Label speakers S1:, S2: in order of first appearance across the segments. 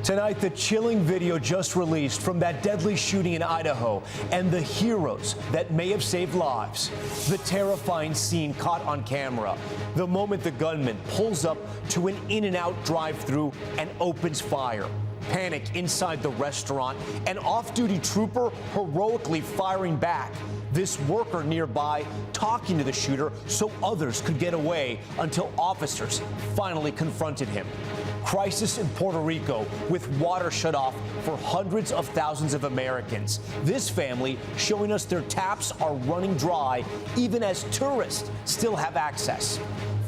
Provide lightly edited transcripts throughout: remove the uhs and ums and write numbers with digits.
S1: Tonight, the chilling video just released from that deadly shooting in Idaho and the heroes that may have saved lives. The terrifying scene caught on camera. The moment the gunman pulls up to an In-N-Out drive-thru and opens fire. Panic inside the restaurant, an off-duty trooper heroically firing back. This worker nearby talking to the shooter so others could get away until officers finally confronted him. Crisis in Puerto Rico with water shut off for hundreds of thousands of Americans. This family showing us their taps are running dry even as tourists still have access.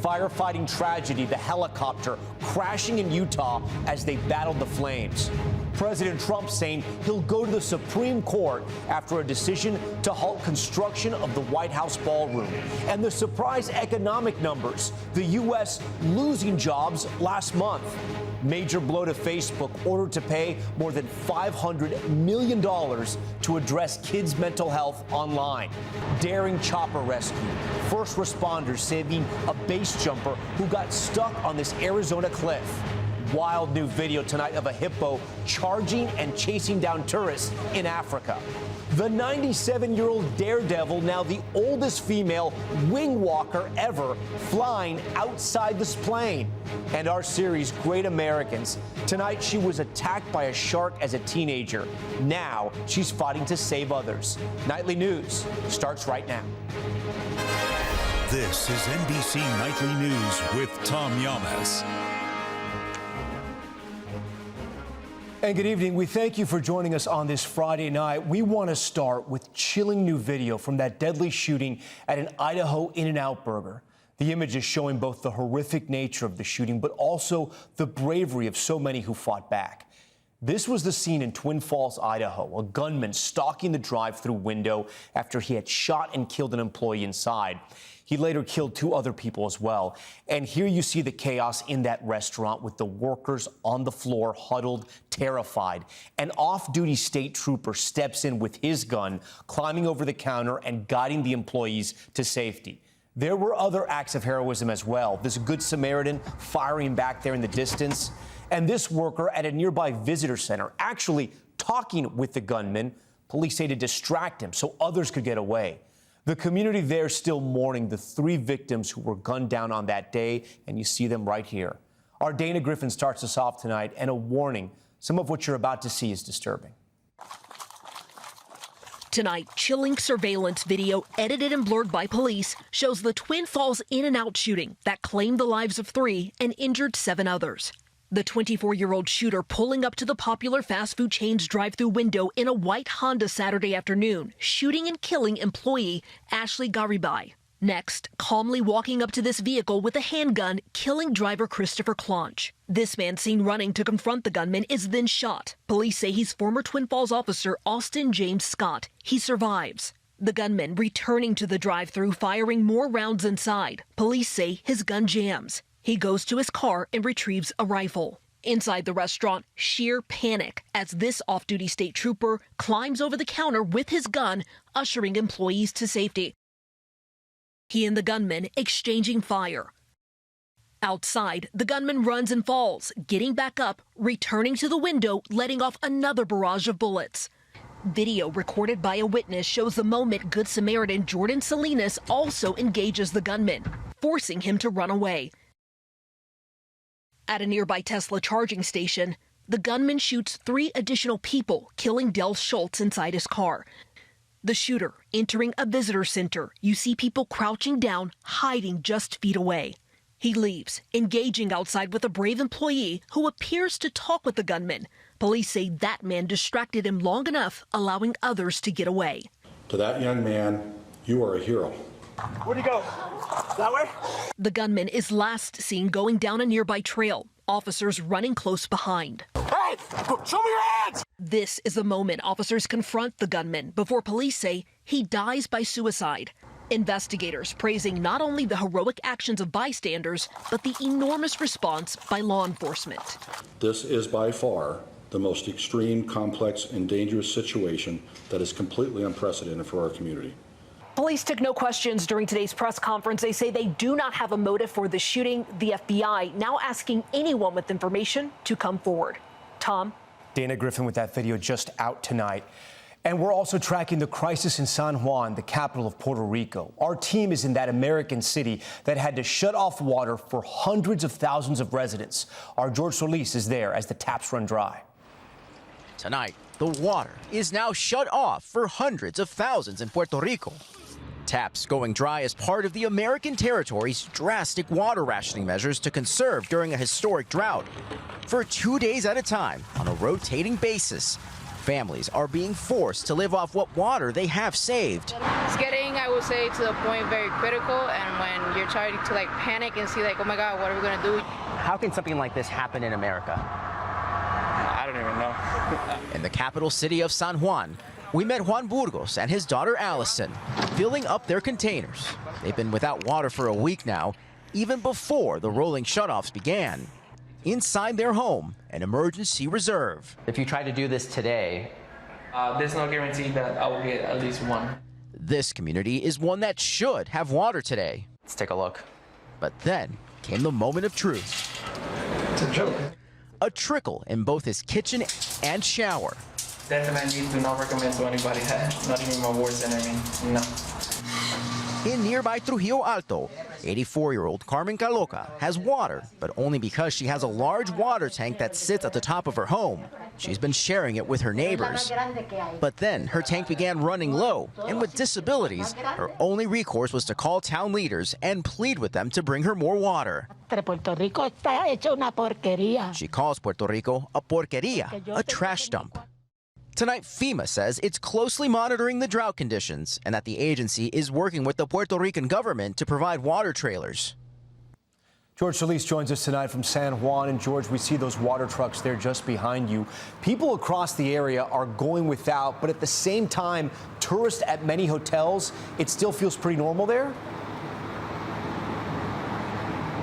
S1: Firefighting tragedy, the helicopter crashing in Utah as they battled the flames. President Trump saying he'll go to the Supreme Court after a decision to halt construction of the White House ballroom. And the surprise economic numbers, the U.S. losing jobs last month. Major blow to Facebook, ordered to pay more than $500 million to address kids' mental health online. Daring chopper rescue. First responders saving a base jumper who got stuck on this Arizona cliff. Wild new video tonight of a hippo charging and chasing down tourists in Africa. The 97-year-old daredevil, now the oldest female wing walker ever, flying outside this plane. And our series, Great Americans. Tonight, she was attacked by a shark as a teenager. Now, she's fighting to save others. Nightly News starts right now.
S2: This is NBC Nightly News with Tom Llamas.
S1: And good evening. We thank you for joining us on this Friday night. We want to start with chilling new video from that deadly shooting at an Idaho In-N-Out Burger. The image is showing both the horrific nature of the shooting, but also the bravery of so many who fought back. This was the scene in Twin Falls, Idaho, a gunman stalking the drive-thru window after he had shot and killed an employee inside. He later killed 2 other people as well. And here you see the chaos in that restaurant with the workers on the floor, huddled, terrified. An off-duty state trooper steps in with his gun, climbing over the counter and guiding the employees to safety. There were other acts of heroism as well. This Good Samaritan firing back there in the distance. And this worker at a nearby visitor center actually talking with the gunman. Police say to distract him so others could get away. The community there still mourning the 3 victims who were gunned down on that day, and you see them right here. Our Dana Griffin starts us off tonight, and a warning. Some of what you're about to see is disturbing.
S3: Tonight, chilling surveillance video edited and blurred by police shows the Twin Falls In-N-Out shooting that claimed the lives of 3 and injured 7 others. The 24-year-old shooter pulling up to the popular fast food chain's drive-thru window in a white Honda Saturday afternoon, shooting and killing employee Ashley Garibai. Next, calmly walking up to this vehicle with a handgun, killing driver Christopher Clonch. This man seen running to confront the gunman is then shot. Police say he's former Twin Falls officer Austin James Scott. He survives. The gunman returning to the drive-thru, firing more rounds inside. Police say his gun jams. He goes to his car and retrieves a rifle. Inside the restaurant, sheer panic as this off-duty state trooper climbs over the counter with his gun, ushering employees to safety. He and the gunman exchanging fire. Outside, the gunman runs and falls, getting back up, returning to the window, letting off another barrage of bullets. Video recorded by a witness shows the moment Good Samaritan Jordan Salinas also engages the gunman, forcing him to run away. At a nearby Tesla charging station, the gunman shoots 3 additional people, killing Del Schultz inside his car. The shooter entering a visitor center. You see people crouching down, hiding just feet away. He leaves, engaging outside with a brave employee who appears to talk with the gunman. Police say that man distracted him long enough, allowing others to get away.
S4: To that young man, you are a hero.
S5: Where'd he go? That way?
S3: The gunman is last seen going down a nearby trail. Officers running close behind.
S5: Hey, show me your hands!
S3: This is the moment officers confront the gunman before police say he dies by suicide. Investigators praising not only the heroic actions of bystanders, but the enormous response by law enforcement.
S4: This is by far the most extreme, complex, and dangerous situation that is completely unprecedented for our community.
S3: Police took no questions during today's press conference. They say they do not have a motive for the shooting. The FBI now asking anyone with information to come forward. Tom?
S1: Dana Griffin with that video just out tonight. And we're also tracking the crisis in San Juan, the capital of Puerto Rico. Our team is in that American city that had to shut off water for hundreds of thousands of residents. Our George Solis is there as the taps run dry.
S6: Tonight, the water is now shut off for hundreds of thousands in Puerto Rico. Taps going dry as part of the American territory's drastic water rationing measures to conserve during a historic drought. For 2 days at a time, on a rotating basis, families are being forced to live off what water they have saved.
S7: It's getting, I would say, to the point very critical, and when you're trying to panic and see oh my God, what are we gonna do?
S6: How can something like this happen in America?
S5: I don't even know.
S6: In the capital city of San Juan, we met Juan Burgos and his daughter Allison, filling up their containers. They've been without water for a week now, even before the rolling shutoffs began. Inside their home, an emergency reserve.
S8: If you try to do this today,
S9: there's no guarantee that I will get at least one.
S6: This community is one that should have water today.
S8: let's take a look.
S6: But then came the moment of truth.
S9: It's a joke.
S6: A trickle in both his kitchen and shower.
S9: Definitely do not recommend to anybody. Not even my worst enemy. No.
S6: In nearby Trujillo Alto, 84-year-old Carmen Caloca has water, but only because she has a large water tank that sits at the top of her home. She's been sharing it with her neighbors. But then her tank began running low, and with disabilities, her only recourse was to call town leaders and plead with them to bring her more water. She calls Puerto Rico a porquería, a trash dump. Tonight, FEMA says it's closely monitoring the drought conditions and that the agency is working with the Puerto Rican government to provide water trailers.
S1: George Solis joins us tonight from San Juan. And George, we see those water trucks there just behind you. People across the area are going without, but at the same time, tourists at many hotels, it still feels pretty normal there?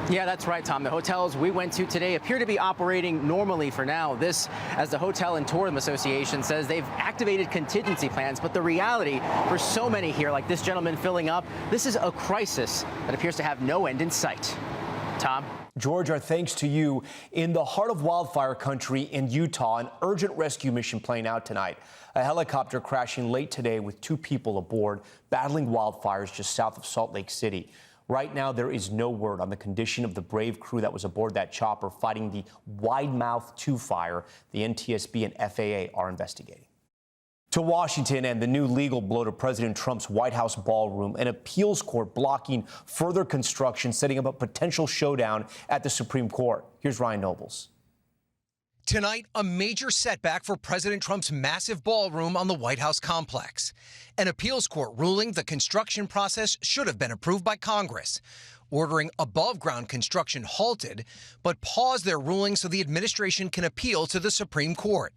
S8: Yeah, that's right, Tom. The hotels we went to today appear to be operating normally for now. This, as the Hotel and Tourism Association says, they've activated contingency plans. But the reality for so many here, like this gentleman filling up, this is a crisis that appears to have no end in sight. Tom?
S1: George, our thanks to you. In the heart of wildfire country in Utah, an urgent rescue mission playing out tonight. A helicopter crashing late today with 2 people aboard, battling wildfires just south of Salt Lake City. Right now, there is no word on the condition of the brave crew that was aboard that chopper fighting the Widemouth 2 fire. The NTSB and FAA are investigating. To Washington and the new legal blow to President Trump's White House ballroom, an appeals court blocking further construction, setting up a potential showdown at the Supreme Court. Here's Ryan Nobles.
S10: Tonight, a major setback for President Trump's massive ballroom on the White House complex. An appeals court ruling the construction process should have been approved by Congress, ordering above-ground construction halted, but paused their ruling so the administration can appeal to the Supreme Court,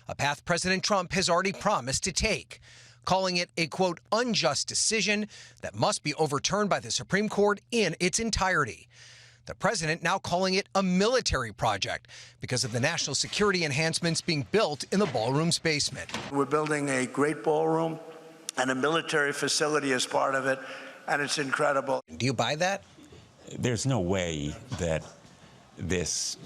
S10: a path President Trump has already promised to take, calling it a, quote, unjust decision that must be overturned by the Supreme Court in its entirety. The president now calling it a military project because of the national security enhancements being built in the ballroom's basement.
S11: We're building a great ballroom and a military facility as part of it, and it's incredible.
S10: Do you buy that?
S12: There's no way that this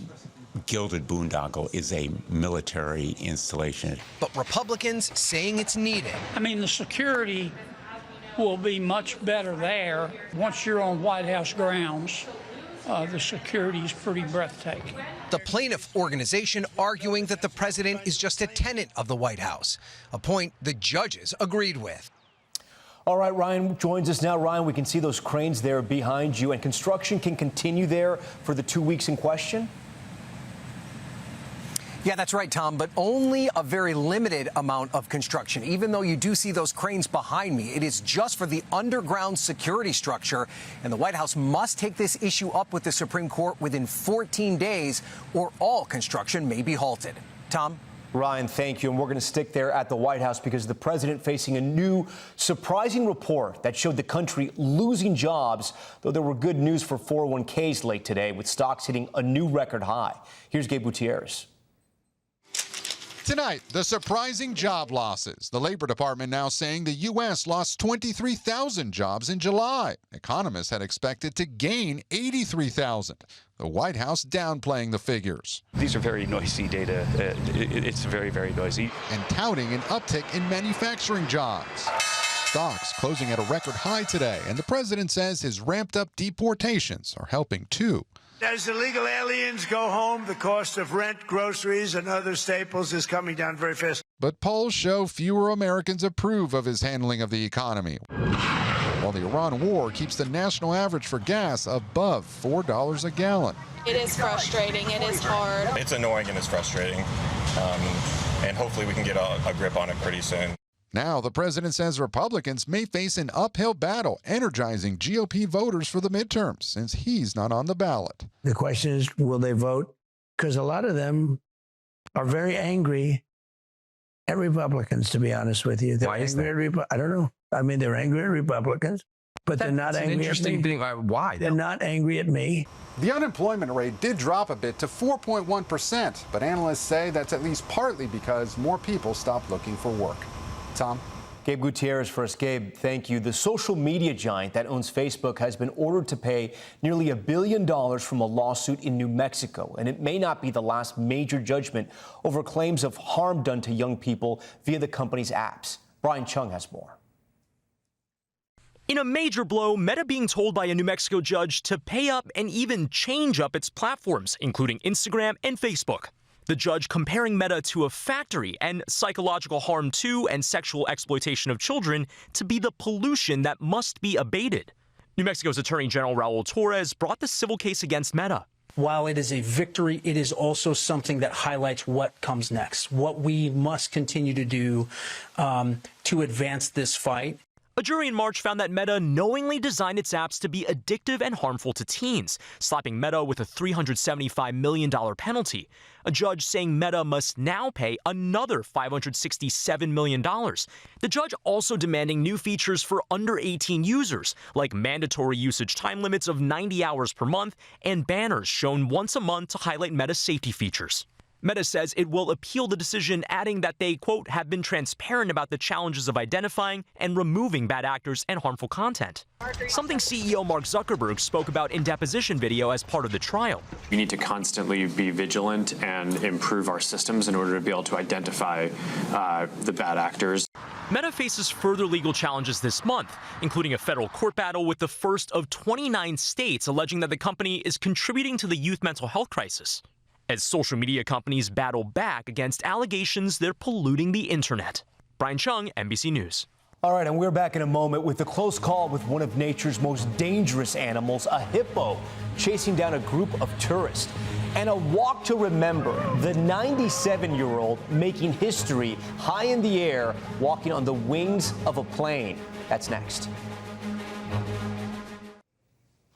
S12: gilded boondoggle is a military installation.
S10: But Republicans saying it's needed.
S13: I mean, the security will be much better there once you're on White House grounds. The security is pretty breathtaking.
S10: The plaintiff organization arguing that the president is just a tenant of the White House, a point the judges agreed with.
S1: All right, Ryan joins us now. Ryan, we can see those cranes there behind you, and construction can continue there for the 2 weeks in question?
S10: Yeah, that's right, Tom, but only a very limited amount of construction. Even though you do see those cranes behind me, it is just for the underground security structure, and the White House must take this issue up with the Supreme Court within 14 days, or all construction may be halted. Tom?
S1: Ryan, thank you. And we're going to stick there at the White House because the president facing a new surprising report that showed the country losing jobs, though there were good news for 401ks late today with stocks hitting a new record high. Here's Gabe Gutierrez.
S14: Tonight, the surprising job losses. The Labor Department now saying the U.S. lost 23,000 jobs in July. Economists had expected to gain 83,000. The White House downplaying the figures.
S15: These are very noisy data. It's very, very noisy.
S14: And touting an uptick in manufacturing jobs. Stocks closing at a record high today, and the president says his ramped-up deportations are helping too.
S11: As illegal aliens go home, the cost of rent, groceries, and other staples is coming down very fast.
S14: But polls show fewer Americans approve of his handling of the economy, while the Iran war keeps the national average for gas above $4 a gallon.
S16: It is frustrating. It is hard.
S17: It's annoying and it's frustrating, and hopefully we can get a grip on it pretty soon.
S14: Now the president says Republicans may face an uphill battle, energizing GOP voters for the midterms since he's not on the ballot.
S18: The question is, will they vote? Because a lot of them are very angry at Republicans, to be honest with you. They're
S19: Why is
S18: angry
S19: that?
S18: I don't know. I mean, they're angry at Republicans, but they're not angry at me.
S19: Why?
S18: They're not angry at me.
S20: The unemployment rate did drop a bit to 4.1%, but analysts say that's at least partly because more people stopped looking for work. Tom?
S1: Gabe Gutierrez first. Gabe, thank you. The social media giant that owns Facebook has been ordered to pay nearly $1 billion from a lawsuit in New Mexico, and it may not be the last major judgment over claims of harm done to young people via the company's apps. Brian Chung has more.
S21: In a major blow, Meta being told by a New Mexico judge to pay up and even change up its platforms, including Instagram and Facebook. The judge comparing Meta to a factory and psychological harm to and sexual exploitation of children to be the pollution that must be abated. New Mexico's Attorney General Raul Torres brought the civil case against Meta.
S22: While it is a victory, it is also something that highlights what comes next, what we must continue to do to advance this fight.
S21: A jury in March found that Meta knowingly designed its apps to be addictive and harmful to teens, slapping Meta with a $375 million penalty. A judge saying Meta must now pay another $567 million. The judge also demanding new features for under 18 users, like mandatory usage time limits of 90 hours per month and banners shown once a month to highlight Meta's safety features. Meta says it will appeal the decision, adding that they, quote, have been transparent about the challenges of identifying and removing bad actors and harmful content. Something CEO Mark Zuckerberg spoke about in deposition video as part of the trial.
S23: We need to constantly be vigilant and improve our systems in order to be able to identify the bad actors.
S21: Meta faces further legal challenges this month, including a federal court battle with the first of 29 states alleging that the company is contributing to the youth mental health crisis, as social media companies battle back against allegations they're polluting the internet. Brian Chung, NBC News.
S1: All right, and we're back in a moment with a close call with one of nature's most dangerous animals, a hippo, chasing down a group of tourists. And a walk to remember, the 97-year-old making history high in the air, walking on the wings of a plane. That's next.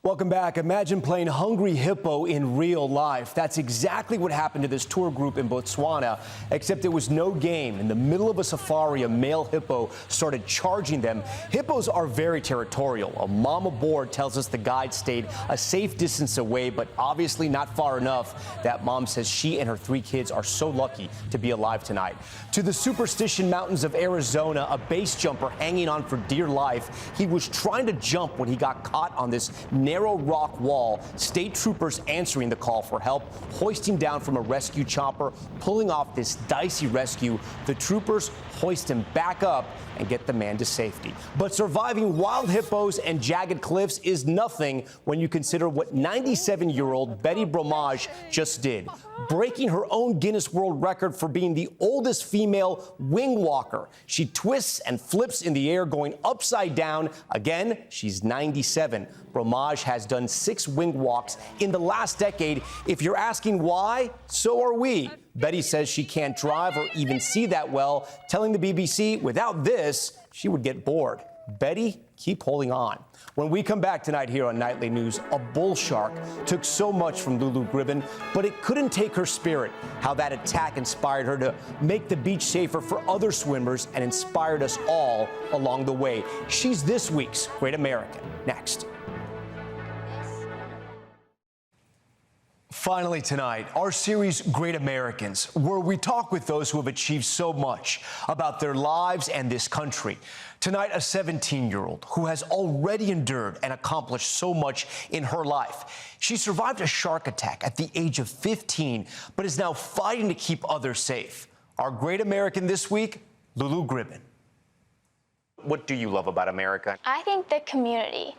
S1: Welcome back. Imagine playing Hungry Hippo in real life. That's exactly what happened to this tour group in Botswana, except it was no game. In the middle of a safari, a male hippo started charging them. Hippos are very territorial. A mom aboard tells us the guide stayed a safe distance away, but obviously not far enough. That mom says she and her 3 kids are so lucky to be alive tonight. To the Superstition Mountains of Arizona, a base jumper hanging on for dear life. He was trying to jump when he got caught on this narrow rock wall. State troopers answering the call for help, hoisting down from a rescue chopper, pulling off this dicey rescue. The troopers hoist him back up and get the man to safety. But surviving wild hippos and jagged cliffs is nothing when you consider what 97-year-old Betty Bromage just did, breaking her own Guinness World Record for being the oldest female wing walker. She twists and flips in the air, going upside down. Again, she's 97. Bromage has done 6 wing walks in the last decade. If you're asking why, so are we. Betty says she can't drive or even see that well, telling the BBC without this, she would get bored. Betty, keep holding on. When we come back tonight here on Nightly News, a bull shark took so much from Lulu Gribbin, but it couldn't take her spirit. How that attack inspired her to make the beach safer for other swimmers and inspired us all along the way. She's this week's Great American. Next. Finally tonight, our series Great Americans, where we talk with those who have achieved so much about their lives and this country. Tonight, a 17-year-old who has already endured and accomplished so much in her life. She survived a shark attack at the age of 15, but is now fighting to keep others safe. Our Great American this week, Lulu Gribbin.
S2: What do you love about America?
S4: I think the community.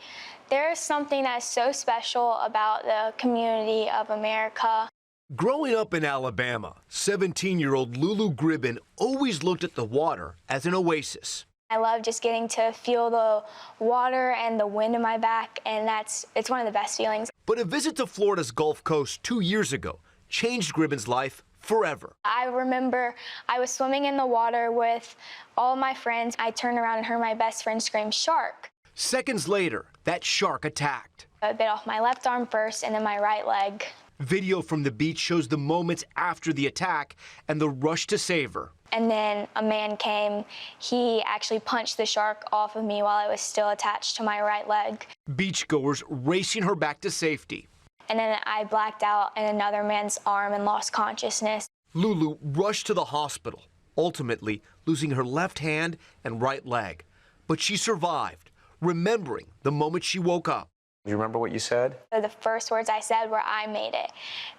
S4: There is something that's so special about the community of America.
S1: Growing up in Alabama, 17-year-old Lulu Gribbin always looked at the water as an oasis.
S4: I love just getting to feel the water and the wind in my back, and it's one of the best feelings.
S1: But a visit to Florida's Gulf Coast 2 years ago changed Gribbin's life forever.
S4: I remember I was swimming in the water with all my friends. I turned around and heard my best friend scream, "Shark."
S1: Seconds later, that shark attacked.
S4: I bit off my left arm first and then my right leg.
S1: Video from the beach shows the moments after the attack and the rush to save her.
S4: And then a man came. He actually punched the shark off of me while I was still attached to my right leg.
S1: Beachgoers racing her back to safety.
S4: And then I blacked out in another man's arm and lost consciousness.
S1: Lulu rushed to the hospital, ultimately losing her left hand and right leg. But she survived, remembering the moment she woke up.
S2: Do you remember what you said?
S4: The first words I said were, "I made it,"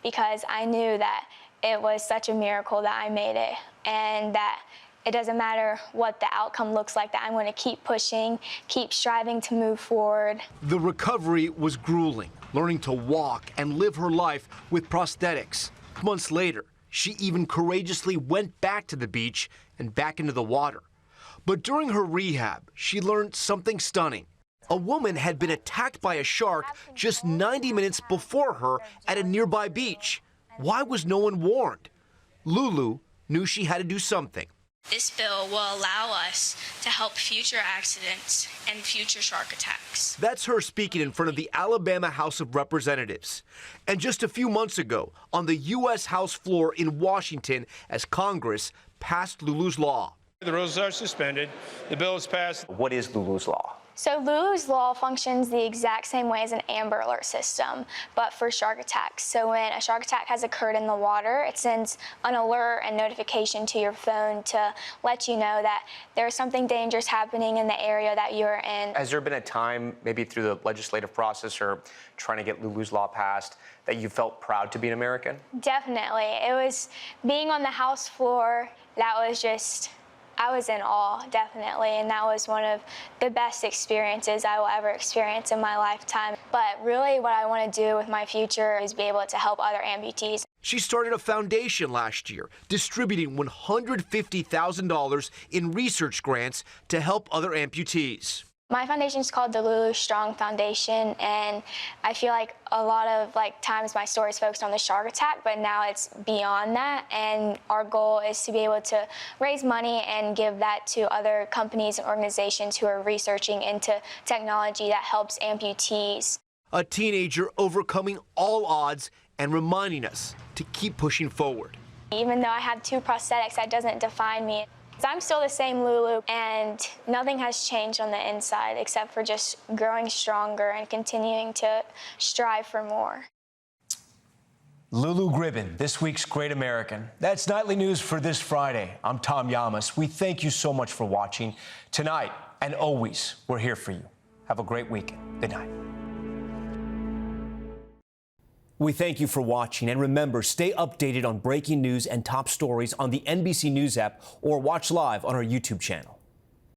S4: because I knew that it was such a miracle that I made it, and that it doesn't matter what the outcome looks like, that I'm going to keep pushing, keep striving to move forward.
S1: The recovery was grueling, learning to walk and live her life with prosthetics. Months later, she even courageously went back to the beach and back into the water. But during her rehab, she learned something stunning. A woman had been attacked by a shark just 90 minutes before her at a nearby beach. Why was no one warned? Lulu knew she had to do something.
S19: This bill will allow us to help future accidents and future shark attacks.
S1: That's her speaking in front of the Alabama House of Representatives. And just a few months ago, on the U.S. House floor in Washington, as Congress passed Lulu's law.
S11: The rules are suspended. The bill is passed.
S2: What is Lulu's law?
S4: So Lulu's law functions the exact same way as an Amber Alert system, but for shark attacks. So when a shark attack has occurred in the water, it sends an alert and notification to your phone to let you know that there's something dangerous happening in the area that you're in.
S2: Has there been a time, maybe through the legislative process or trying to get Lulu's law passed, that you felt proud to be an American?
S4: Definitely. It was being on the House floor, that was just, I was in awe, definitely, and that was one of the best experiences I will ever experience in my lifetime. But really what I want to do with my future is be able to help other amputees.
S1: She started a foundation last year, distributing $150,000 in research grants to help other amputees.
S4: My foundation is called the Lulu Strong Foundation, and I feel like a lot of times my story is focused on the shark attack, but now it's beyond that, and our goal is to be able to raise money and give that to other companies and organizations who are researching into technology that helps amputees.
S1: A teenager overcoming all odds and reminding us to keep pushing forward.
S4: Even though I have 2 prosthetics, that doesn't define me. I'm still the same Lulu, and nothing has changed on the inside except for just growing stronger and continuing to strive for more.
S1: Lulu Gribbin, this week's Great American. That's Nightly News for this Friday. I'm Tom Llamas. We thank you so much for watching. Tonight and always, we're here for you. Have a great weekend. Good night. We thank you for watching, and remember, stay updated on breaking news and top stories on the NBC News app or watch live on our YouTube channel.